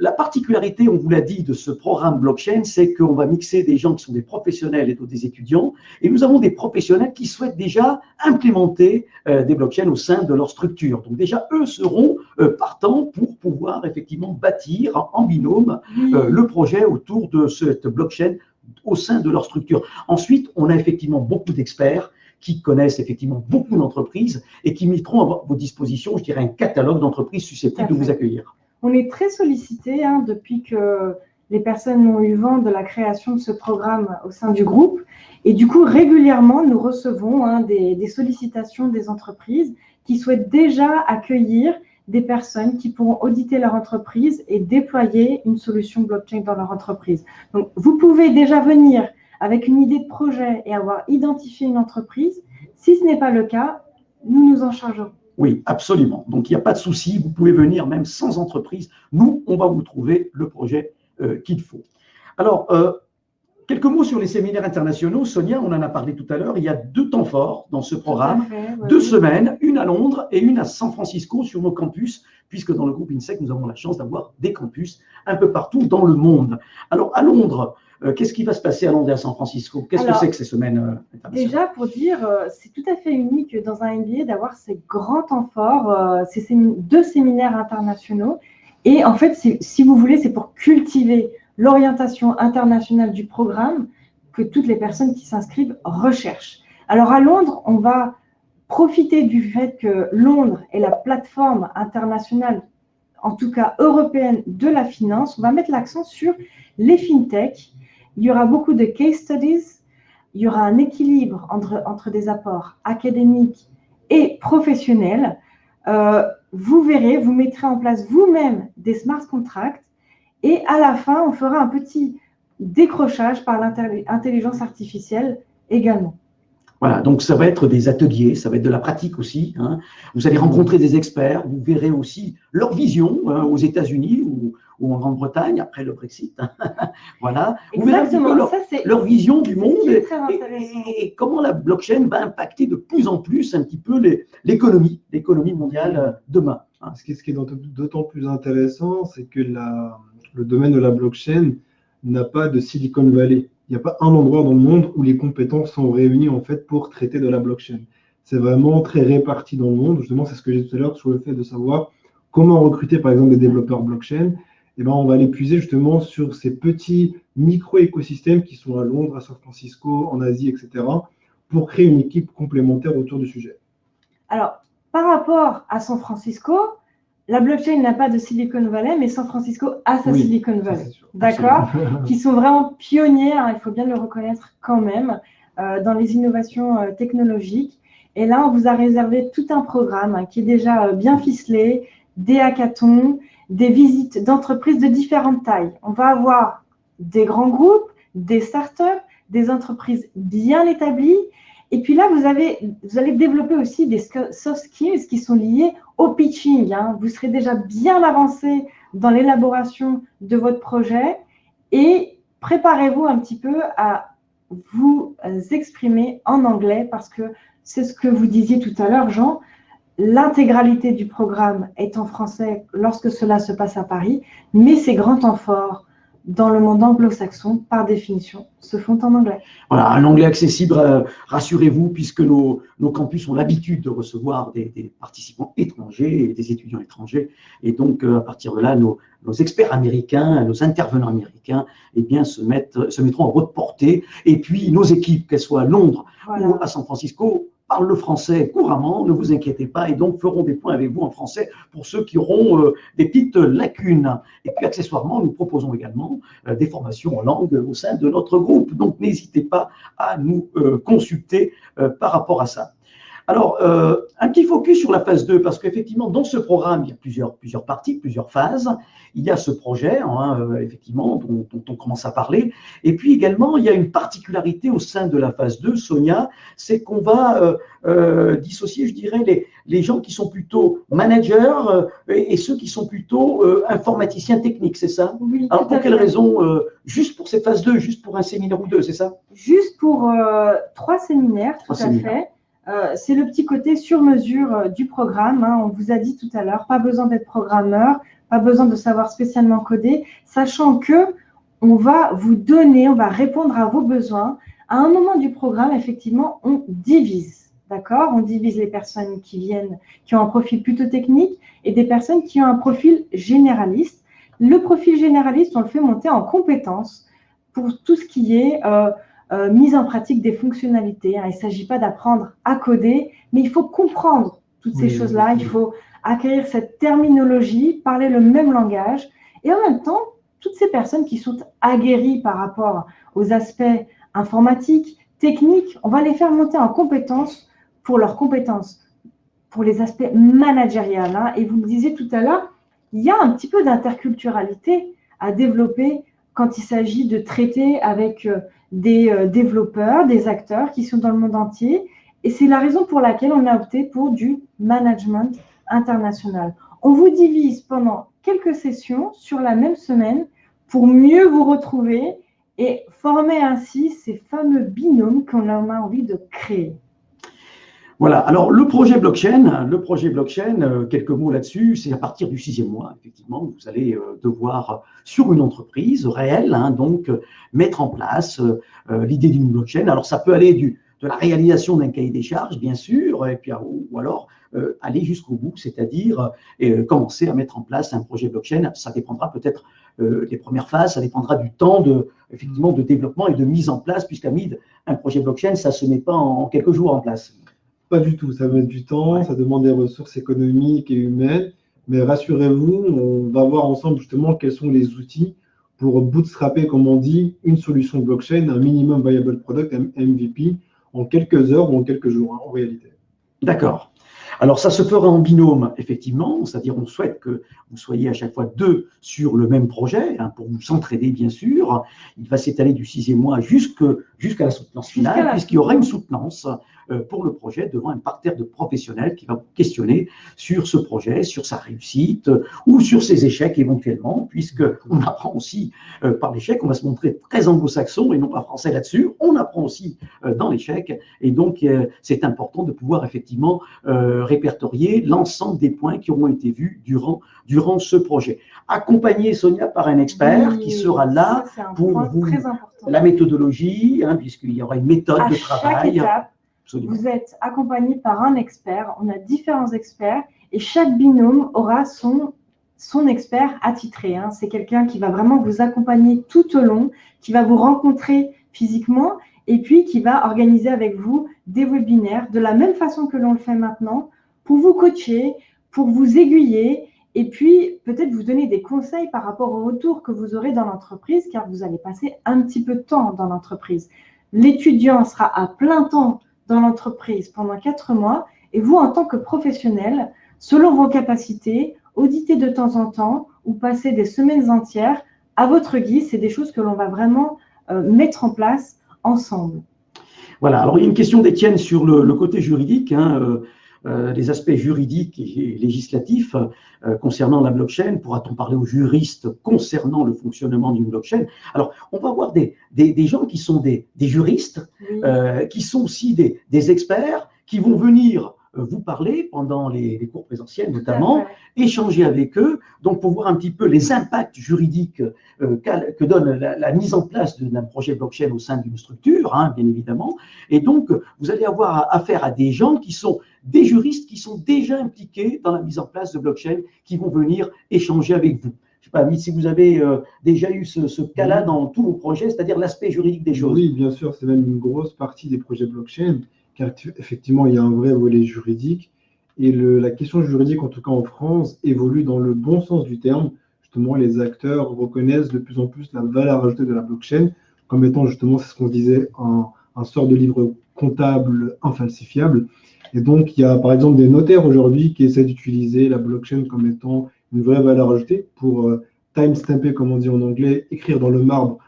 A: la particularité, on vous l'a dit, de ce programme blockchain, c'est qu'on va mixer des gens qui sont des professionnels et d'autres des étudiants. Et nous avons des professionnels qui souhaitent déjà implémenter des blockchains au sein de leur structure. Donc déjà, eux seront partants pour pouvoir effectivement bâtir en binôme le projet autour de cette blockchain au sein de leur structure. Ensuite, on a effectivement beaucoup d'experts qui connaissent effectivement beaucoup d'entreprises et qui mettront à vos dispositions, je dirais, un catalogue d'entreprises susceptibles de vous accueillir.
C: On est très sollicité depuis que les personnes ont eu vent de la création de ce programme au sein du groupe. Et du coup, régulièrement, nous recevons des sollicitations des entreprises qui souhaitent déjà accueillir des personnes qui pourront auditer leur entreprise et déployer une solution blockchain dans leur entreprise. Donc, vous pouvez déjà venir avec une idée de projet et avoir identifié une entreprise. Si ce n'est pas le cas, nous nous en chargerons.
A: Oui, absolument. Donc, il n'y a pas de souci. Vous pouvez venir même sans entreprise. Nous, on va vous trouver le projet qu'il faut. Alors, quelques mots sur les séminaires internationaux. Sonia, on en a parlé tout à l'heure. Il y a 2 temps forts dans ce programme. 2 semaines, une à Londres et une à San Francisco sur nos campus, puisque dans le groupe INSEC, nous avons la chance d'avoir des campus un peu partout dans le monde. Alors, à Londres, qu'est-ce qui va se passer à Londres et à San Francisco? Qu'est-ce que c'est que ces semaines internationales?
C: Déjà, pour dire, c'est tout à fait unique dans un MBA d'avoir ces grands temps forts, ces 2 séminaires internationaux. Et en fait, si vous voulez, c'est pour cultiver l'orientation internationale du programme que toutes les personnes qui s'inscrivent recherchent. Alors, à Londres, on va profiter du fait que Londres est la plateforme internationale, en tout cas européenne, de la finance. On va mettre l'accent sur les fintechs. Il y aura beaucoup de case studies, il y aura un équilibre entre des apports académiques et professionnels. Vous verrez, vous mettrez en place vous-même des smart contracts et à la fin, on fera un petit décrochage par l'intelligence artificielle également.
A: Voilà, donc ça va être des ateliers, ça va être de la pratique aussi. Vous allez rencontrer des experts, vous verrez aussi leur vision aux États-Unis ou en Grande-Bretagne après le Brexit. Voilà, vous verrez un petit peu leur vision du monde et comment la blockchain va impacter de plus en plus un petit peu l'économie mondiale demain.
B: Ce qui est d'autant plus intéressant, c'est que le domaine de la blockchain n'a pas de Silicon Valley. Il n'y a pas un endroit dans le monde où les compétences sont réunies en fait pour traiter de la blockchain. C'est vraiment très réparti dans le monde. Justement, c'est ce que j'ai dit tout à l'heure sur le fait de savoir comment recruter par exemple des développeurs blockchain. Et ben, on va les puiser justement sur ces petits micro-écosystèmes qui sont à Londres, à San Francisco, en Asie, etc., pour créer une équipe complémentaire autour du sujet.
C: Alors, par rapport à San Francisco, la blockchain n'a pas de Silicon Valley, mais San Francisco a sa Silicon Valley. D'accord? Qui sont vraiment pionniers, il faut bien le reconnaître quand même, dans les innovations technologiques. Et là, on vous a réservé tout un programme qui est déjà bien ficelé, des hackathons, des visites d'entreprises de différentes tailles. On va avoir des grands groupes, des startups, des entreprises bien établies. Et puis là, vous allez développer aussi des soft skills qui sont liés au pitching. Vous serez déjà bien avancé dans l'élaboration de votre projet et préparez-vous un petit peu à vous exprimer en anglais parce que c'est ce que vous disiez tout à l'heure, Jean. L'intégralité du programme est en français lorsque cela se passe à Paris, mais ces grands temps forts dans le monde anglo-saxon, par définition, se font en anglais.
A: Voilà, un anglais accessible, rassurez-vous, puisque nos campus ont l'habitude de recevoir des participants étrangers et des étudiants étrangers. Et donc, à partir de là, nos experts américains, nos intervenants américains, eh bien, se mettront à votre portée. Et puis, nos équipes, qu'elles soient à Londres ou à San Francisco, parlent le français couramment, ne vous inquiétez pas, et donc feront des points avec vous en français pour ceux qui auront des petites lacunes. Et puis accessoirement, nous proposons également des formations en langue au sein de notre groupe. Donc n'hésitez pas à nous consulter par rapport à ça. Alors, un petit focus sur la phase 2, parce qu'effectivement, dans ce programme, il y a plusieurs parties, plusieurs phases. Il y a ce projet, effectivement, dont on commence à parler. Et puis également, il y a une particularité au sein de la phase 2, Sonia, c'est qu'on va dissocier, je dirais, les gens qui sont plutôt managers et ceux qui sont plutôt informaticiens techniques, c'est ça?
C: Oui,
A: alors, pour quelle raison? Juste pour cette phase 2, juste pour un séminaire ou deux, c'est ça?
C: Juste pour 3 séminaires, tout à fait. C'est le petit côté sur mesure du programme. On vous a dit tout à l'heure, pas besoin d'être programmeur, pas besoin de savoir spécialement coder, sachant que on va vous donner, on va répondre à vos besoins. À un moment du programme, effectivement, on divise, d'accord? On divise les personnes qui viennent, qui ont un profil plutôt technique et des personnes qui ont un profil généraliste. Le profil généraliste, on le fait monter en compétences pour tout ce qui est mise en pratique des fonctionnalités. Il ne s'agit pas d'apprendre à coder, mais il faut comprendre toutes ces choses-là. Il faut acquérir cette terminologie, parler le même langage. Et en même temps, toutes ces personnes qui sont aguerries par rapport aux aspects informatiques, techniques, on va les faire monter en compétences pour leurs compétences, pour les aspects managériels. Et vous le disiez tout à l'heure, il y a un petit peu d'interculturalité à développer quand il s'agit de traiter avec des développeurs, des acteurs qui sont dans le monde entier. Et c'est la raison pour laquelle on a opté pour du management international. On vous divise pendant quelques sessions sur la même semaine pour mieux vous retrouver et former ainsi ces fameux binômes qu'on a envie de créer.
A: Voilà, alors le projet blockchain, quelques mots là-dessus, c'est à partir du 6e mois, effectivement, vous allez devoir, sur une entreprise réelle, donc mettre en place l'idée d'une blockchain. Alors ça peut aller de la réalisation d'un cahier des charges, bien sûr, et puis, ou alors aller jusqu'au bout, c'est-à-dire commencer à mettre en place un projet blockchain. Ça dépendra peut-être des premières phases, ça dépendra du temps effectivement, de développement et de mise en place, puisqu'Hamid, un projet blockchain, ça ne se met pas en quelques jours en place.
B: Pas du tout, ça met du temps, ça demande des ressources économiques et humaines, mais rassurez-vous, on va voir ensemble justement quels sont les outils pour bootstrapper, comme on dit, une solution blockchain, un minimum viable product, MVP, en quelques heures ou en quelques jours, en réalité.
A: D'accord. Alors, ça se fera en binôme, effectivement, c'est-à-dire on souhaite que vous soyez à chaque fois 2 sur le même projet, pour vous s'entraider, bien sûr. Il va s'étaler du 6e mois jusqu'à la soutenance finale, puisqu'il y aura une soutenance pour le projet devant un parterre de professionnels qui va vous questionner sur ce projet, sur sa réussite ou sur ses échecs éventuellement, puisqu'on apprend aussi par l'échec, on va se montrer très anglo-saxon et non pas français là-dessus, on apprend aussi dans l'échec, et donc c'est important de pouvoir effectivement répertorier l'ensemble des points qui auront été vus durant ce projet. Accompagné, Sonia, par un expert qui sera là pour vous la méthodologie, puisqu'il y aura une méthode de travail.
C: Chaque étape, vous êtes accompagné par un expert. On a différents experts et chaque binôme aura son expert attitré. C'est quelqu'un qui va vraiment vous accompagner tout au long, qui va vous rencontrer physiquement et puis qui va organiser avec vous des webinaires de la même façon que l'on le fait maintenant pour vous coacher, pour vous aiguiller et puis peut-être vous donner des conseils par rapport au retour que vous aurez dans l'entreprise car vous allez passer un petit peu de temps dans l'entreprise. L'étudiant sera à plein temps dans l'entreprise pendant 4 mois et vous, en tant que professionnel, selon vos capacités, auditer de temps en temps ou passer des semaines entières à votre guise. C'est des choses que l'on va vraiment mettre en place ensemble.
A: Voilà, alors il y a une question d'Étienne sur le côté juridique, les aspects juridiques et législatifs concernant la blockchain. Pourra-t-on parler aux juristes concernant le fonctionnement d'une blockchain? Alors, on va avoir des gens qui sont des juristes, oui. Qui sont aussi des experts, qui vont venir vous parler pendant les cours présentiels notamment, échanger avec eux, donc pour voir un petit peu les impacts juridiques que donne la mise en place d'un projet blockchain au sein d'une structure, bien évidemment. Et donc, vous allez avoir affaire à des gens qui sont des juristes qui sont déjà impliqués dans la mise en place de blockchain, qui vont venir échanger avec vous. Je ne sais pas, si vous avez déjà eu ce cas-là dans tous vos projets, c'est-à-dire l'aspect juridique des choses.
B: Oui, bien sûr, c'est même une grosse partie des projets blockchain. car effectivement, il y a un vrai volet juridique. Et la question juridique, en tout cas en France, évolue dans le bon sens du terme. Justement, les acteurs reconnaissent de plus en plus la valeur ajoutée de la blockchain comme étant, justement, c'est ce qu'on se disait, un sort de livre comptable infalsifiable. Et donc, il y a par exemple des notaires aujourd'hui qui essaient d'utiliser la blockchain comme étant une vraie valeur ajoutée pour timestamper, comme on dit en anglais, écrire dans le marbre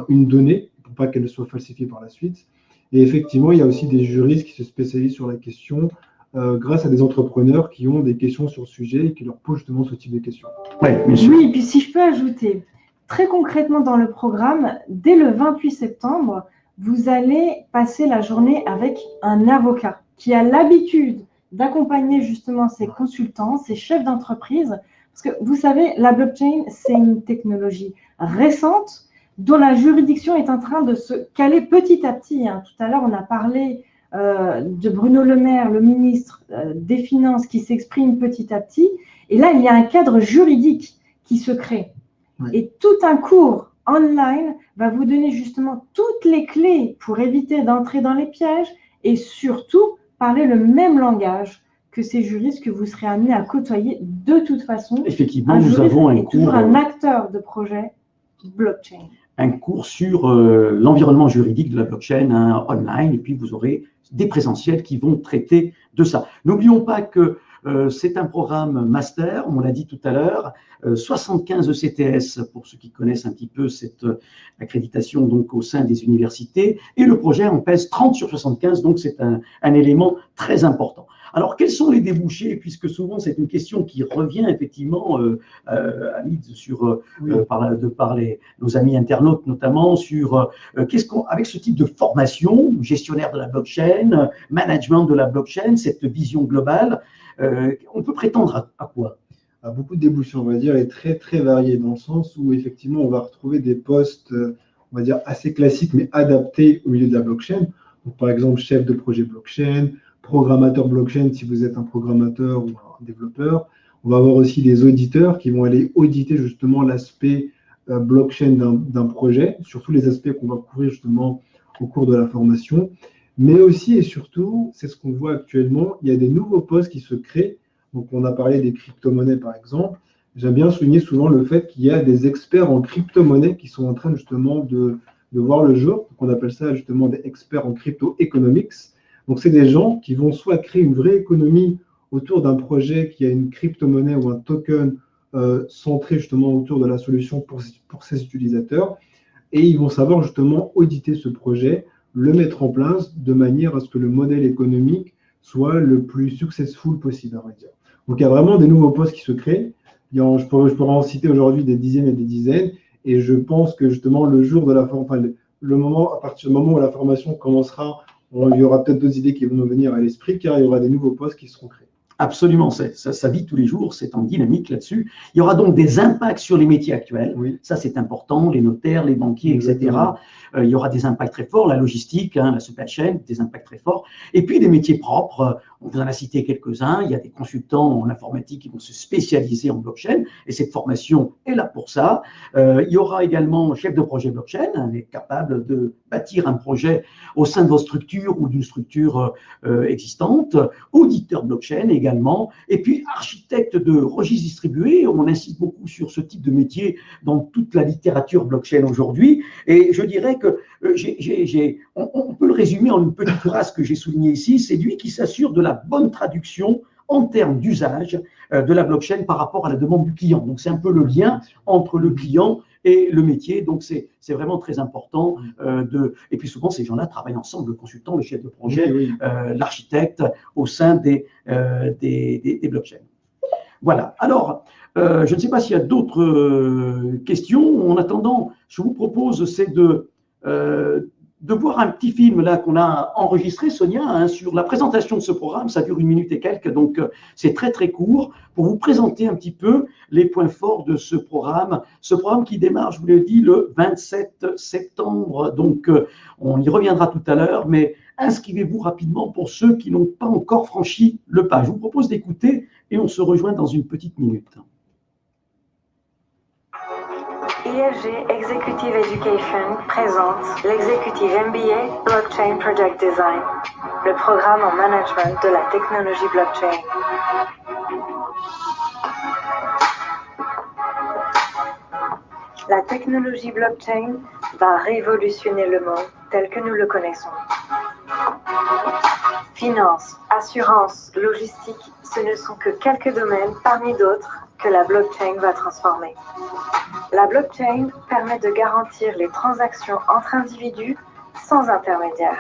B: une donnée pour pas qu'elle soit falsifiée par la suite. Et effectivement, il y a aussi des juristes qui se spécialisent sur la question grâce à des entrepreneurs qui ont des questions sur le sujet et qui leur posent justement ce type de questions.
A: Ouais, bien sûr.
C: Oui, et puis si je peux ajouter, très concrètement dans le programme, dès le 28 septembre, vous allez passer la journée avec un avocat qui a l'habitude d'accompagner justement ses consultants, ses chefs d'entreprise. Parce que vous savez, la blockchain, c'est une technologie récente dont la juridiction est en train de se caler petit à petit. Hein. Tout à l'heure, on a parlé de Bruno Le Maire, le ministre des Finances, qui s'exprime petit à petit. Et là, il y a un cadre juridique qui se crée. Ouais. Et tout un cours online va vous donner justement toutes les clés pour éviter d'entrer dans les pièges et surtout parler le même langage que ces juristes que vous serez amenés à côtoyer de toute façon.
A: Effectivement, nous avons un cours.
C: Toujours un acteur de projet blockchain.
A: Un cours sur l'environnement juridique de la blockchain online, et puis vous aurez des présentiels qui vont traiter de ça. N'oublions pas que c'est un programme master, on l'a dit tout à l'heure, 75 ECTS pour ceux qui connaissent un petit peu cette accréditation donc au sein des universités, et le projet en pèse 30 sur 75, donc c'est un élément très important. Alors, quels sont les débouchés, puisque souvent c'est une question qui revient effectivement, Hamid, par nos amis internautes notamment, sur avec ce type de formation, gestionnaire de la blockchain, management de la blockchain, cette vision globale, on peut prétendre à quoi?
B: À beaucoup de débouchés, on va dire, et très très variés, dans le sens où effectivement on va retrouver des postes, on va dire, assez classiques, mais adaptés au milieu de la blockchain. Donc, par exemple, chef de projet blockchain, programmateur blockchain si vous êtes un programmateur ou un développeur. On va avoir aussi des auditeurs qui vont aller auditer justement l'aspect blockchain d'un projet, surtout les aspects qu'on va couvrir justement au cours de la formation. Mais aussi et surtout, c'est ce qu'on voit actuellement, il y a des nouveaux postes qui se créent. Donc, on a parlé des crypto-monnaies par exemple. J'aime bien souligner souvent le fait qu'il y a des experts en crypto-monnaies qui sont en train justement de voir le jour. Donc, on appelle ça justement des experts en crypto-economics. Donc, c'est des gens qui vont soit créer une vraie économie autour d'un projet qui a une crypto-monnaie ou un token centré justement autour de la solution pour ses utilisateurs. Et ils vont savoir justement auditer ce projet, le mettre en place de manière à ce que le modèle économique soit le plus successful possible, on va dire. Donc, il y a vraiment des nouveaux postes qui se créent. Je pourrais en citer aujourd'hui des dizaines et des dizaines. Et je pense que justement, le jour de la formation, à partir du moment où la formation commencera, il y aura peut-être d'autres idées qui vont nous venir à l'esprit, car il y aura des nouveaux postes qui seront créés.
A: Absolument, ça vit tous les jours, c'est en dynamique là-dessus. Il y aura donc des impacts sur les métiers actuels. Oui. Ça, c'est important, les notaires, les banquiers, exactement. Etc. Il y aura des impacts très forts, la logistique, la supply chain, des impacts très forts. Et puis, des métiers propres, on vous en a cité quelques-uns. Il y a des consultants en informatique qui vont se spécialiser en blockchain, et cette formation est là pour ça. Il y aura également un chef de projet blockchain, capable de bâtir un projet au sein de vos structures ou d'une structure existante, auditeur blockchain également, et puis architecte de registres distribués. On insiste beaucoup sur ce type de métier dans toute la littérature blockchain aujourd'hui, et je dirais que on peut le résumer en une petite phrase que j'ai soulignée ici, c'est lui qui s'assure de la bonne traduction en termes d'usage de la blockchain par rapport à la demande du client. Donc c'est un peu le lien entre le client et le métier, donc c'est vraiment très important. Et puis souvent, ces gens-là travaillent ensemble, le consultant, le chef de projet, oui. L'architecte, au sein des blockchains. Voilà. Alors, je ne sais pas s'il y a d'autres questions. En attendant, je vous propose, c'est de voir un petit film là qu'on a enregistré, Sonia, sur la présentation de ce programme. Ça dure 1 minute et quelques, donc c'est très très court, pour vous présenter un petit peu les points forts de ce programme. Ce programme qui démarre, je vous l'ai dit, le 27 septembre. Donc on y reviendra tout à l'heure, mais inscrivez-vous rapidement pour ceux qui n'ont pas encore franchi le pas. Je vous propose d'écouter et on se rejoint dans une petite minute.
D: IFG Executive Education présente l'executive MBA Blockchain Project Design. le programme en management de la technologie blockchain. La technologie blockchain va révolutionner le monde tel que nous le connaissons. Finance, assurance, logistique, ce ne sont que quelques domaines parmi d'autres que la blockchain va transformer. La blockchain permet de garantir les transactions entre individus sans intermédiaire.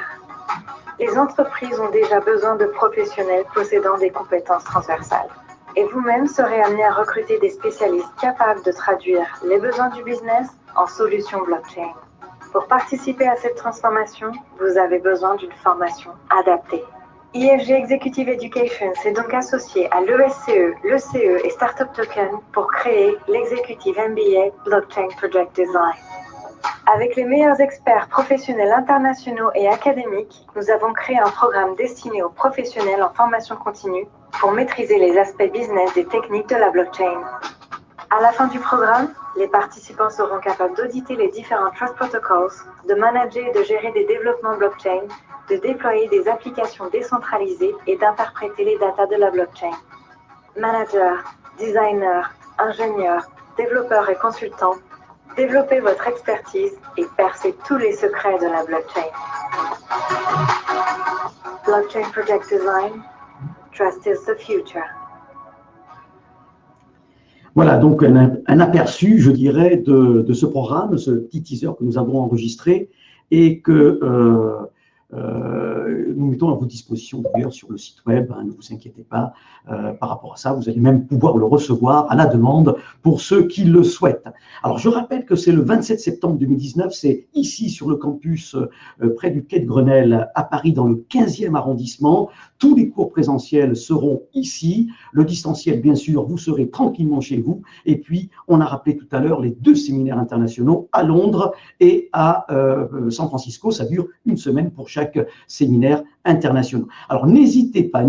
D: Les entreprises ont déjà besoin de professionnels possédant des compétences transversales. Et vous-même serez amené à recruter des spécialistes capables de traduire les besoins du business en solutions blockchain. Pour participer à cette transformation, vous avez besoin d'une formation adaptée. IFG Executive Education s'est donc associé à l'ESCE, l'ECE et Startup Token pour créer l'Executive MBA Blockchain Project Design. Avec les meilleurs experts professionnels internationaux et académiques, nous avons créé un programme destiné aux professionnels en formation continue pour maîtriser les aspects business des techniques de la blockchain. À la fin du programme, les participants seront capables d'auditer les différents Trust Protocols, de manager et de gérer des développements blockchain, de déployer des applications décentralisées et d'interpréter les datas de la blockchain. Managers, designers, ingénieurs, développeurs et consultants, développez votre expertise et percez tous les secrets de la blockchain. Blockchain Project Design, Trust is the future.
A: Voilà donc un aperçu, je dirais, de ce programme, ce petit teaser que nous avons enregistré et que nous mettons à votre disposition d'ailleurs sur le site web, ne vous inquiétez pas par rapport à ça, vous allez même pouvoir le recevoir à la demande pour ceux qui le souhaitent. Alors je rappelle que c'est le 27 septembre 2019, c'est ici sur le campus près du quai de Grenelle à Paris dans le 15e arrondissement. Tous les cours présentiels seront ici, le distanciel bien sûr, vous serez tranquillement chez vous et puis on a rappelé tout à l'heure les 2 séminaires internationaux à Londres et à San Francisco, ça dure une semaine pour chaque séminaire international. Alors n'hésitez pas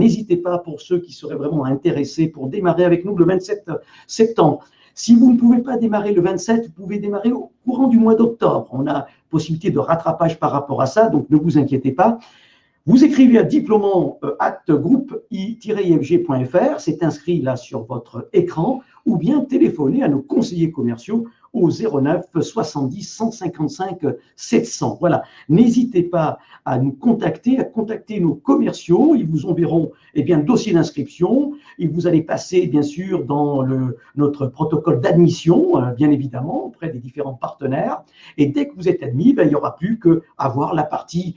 A: pour ceux qui seraient vraiment intéressés pour démarrer avec nous le 27 septembre. Si vous ne pouvez pas démarrer le 27, vous pouvez démarrer au courant du mois d'octobre. On a possibilité de rattrapage par rapport à ça, donc ne vous inquiétez pas. Vous écrivez à diplômant@groupe-ifg.fr, c'est inscrit là sur votre écran, ou bien téléphonez à nos conseillers commerciaux au 09 70 155 700. Voilà, n'hésitez pas à nous contacter, à contacter nos commerciaux. Ils vous enverront le dossier d'inscription. Et vous allez passer bien sûr dans notre protocole d'admission, bien évidemment, auprès des différents partenaires. Et dès que vous êtes admis, il n'y aura plus qu'à avoir la partie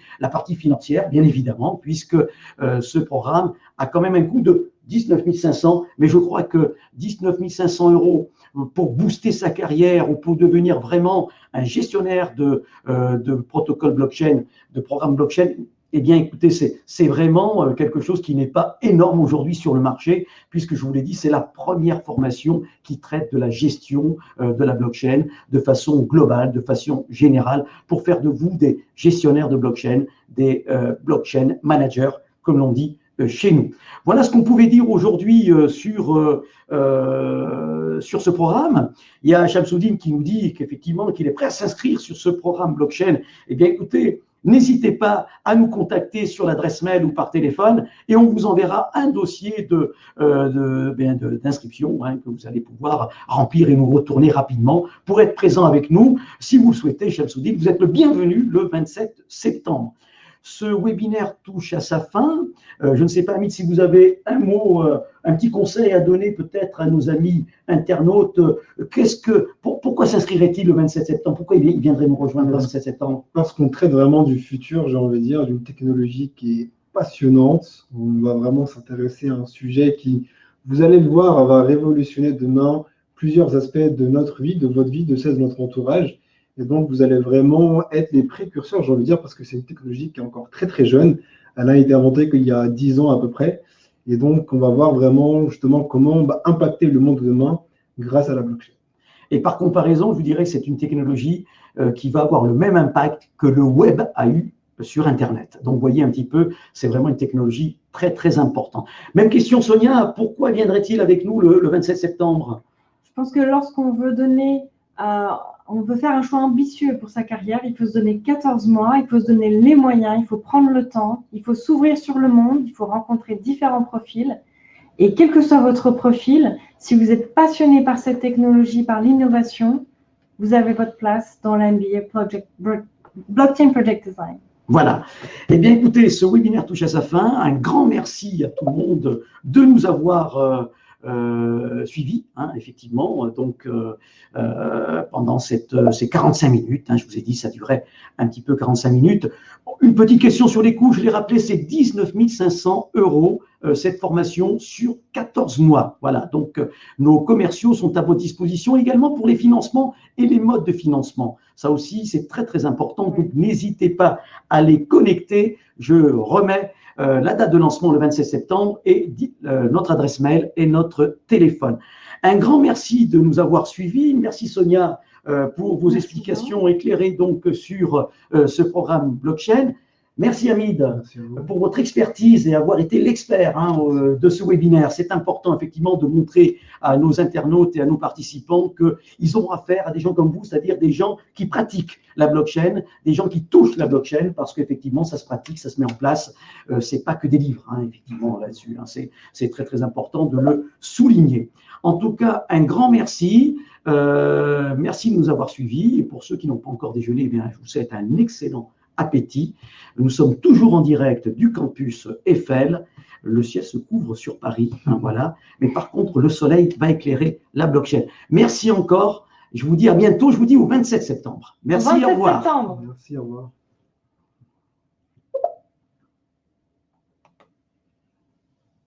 A: financière, bien évidemment, puisque ce programme a quand même un coût de 19 500, mais je crois que 19 500 € pour booster sa carrière ou pour devenir vraiment un gestionnaire de protocole blockchain, de programme blockchain, eh bien écoutez, c'est vraiment quelque chose qui n'est pas énorme aujourd'hui sur le marché, puisque je vous l'ai dit, c'est la première formation qui traite de la gestion de la blockchain de façon globale, de façon générale, pour faire de vous des gestionnaires de blockchain, des blockchain managers, comme l'on dit chez nous. Voilà ce qu'on pouvait dire aujourd'hui sur ce programme. Il y a Shamsuddin qui nous dit qu'effectivement qu'il est prêt à s'inscrire sur ce programme blockchain. Eh bien écoutez, n'hésitez pas à nous contacter sur l'adresse mail ou par téléphone et on vous enverra un dossier d'inscription que vous allez pouvoir remplir et nous retourner rapidement pour être présent avec nous. Si vous le souhaitez, Shamsuddin, vous êtes le bienvenu le 27 septembre. Ce webinaire touche à sa fin. Je ne sais pas, Amit, si vous avez un mot, un petit conseil à donner peut-être à nos amis internautes. Pourquoi s'inscrirait-il le 27 septembre? Pourquoi il viendrait nous rejoindre le 27 septembre?
B: Parce qu'on traite vraiment du futur, j'ai envie de dire, d'une technologie qui est passionnante. On va vraiment s'intéresser à un sujet qui, vous allez le voir, va révolutionner demain plusieurs aspects de notre vie, de votre vie, de celle de notre entourage. Et donc, vous allez vraiment être les précurseurs, j'ai envie de dire, parce que c'est une technologie qui est encore très, très jeune. Elle a été inventée qu'il y a 10 ans à peu près. Et donc, on va voir vraiment, justement, comment on va impacter le monde de demain grâce à la blockchain.
A: Et par comparaison, je vous dirais que c'est une technologie qui va avoir le même impact que le web a eu sur Internet. Donc, vous voyez un petit peu, c'est vraiment une technologie très, très importante. Même question, Sonia, pourquoi viendrait-il avec nous le 27 septembre?
C: Je pense que lorsqu'on veut donner on veut faire un choix ambitieux pour sa carrière, il faut se donner 14 mois, il faut se donner les moyens, il faut prendre le temps, il faut s'ouvrir sur le monde, il faut rencontrer différents profils. Et quel que soit votre profil, si vous êtes passionné par cette technologie, par l'innovation, vous avez votre place dans l'MBA Blockchain Project Design.
A: Voilà. Eh bien, écoutez, ce webinaire touche à sa fin. Un grand merci à tout le monde de nous avoir suivis, hein, effectivement. Donc, pendant ces 45 minutes, hein, je vous ai dit, ça durait un petit peu 45 minutes. Une petite question sur les coûts, je l'ai rappelé, c'est 19 500 € cette formation sur 14 mois. Voilà, donc nos commerciaux sont à votre disposition également pour les financements et les modes de financement. Ça aussi, c'est très, très important. Donc, n'hésitez pas à les connecter. Je remets la date de lancement le 27 septembre et notre adresse mail et notre téléphone. Un grand merci de nous avoir suivis. Merci Sonia pour vos explications éclairées donc sur ce programme blockchain. Merci Hamid pour votre expertise et avoir été l'expert de ce webinaire. C'est important effectivement de montrer à nos internautes et à nos participants qu'ils auront affaire à des gens comme vous, c'est-à-dire des gens qui pratiquent la blockchain, des gens qui touchent la blockchain, parce qu'effectivement ça se pratique, ça se met en place. C'est pas que des livres, effectivement là-dessus. C'est très très important de le souligner. En tout cas, un grand merci. Merci de nous avoir suivis. Et pour ceux qui n'ont pas encore déjeuné, eh bien, je vous souhaite un excellent appétit. Nous sommes toujours en direct du campus Eiffel. Le ciel se couvre sur Paris, voilà. Mais par contre, le soleil va éclairer la blockchain. Merci encore. Je vous dis à bientôt. Je vous dis au 27 septembre. Merci, au revoir.
B: Merci, au revoir.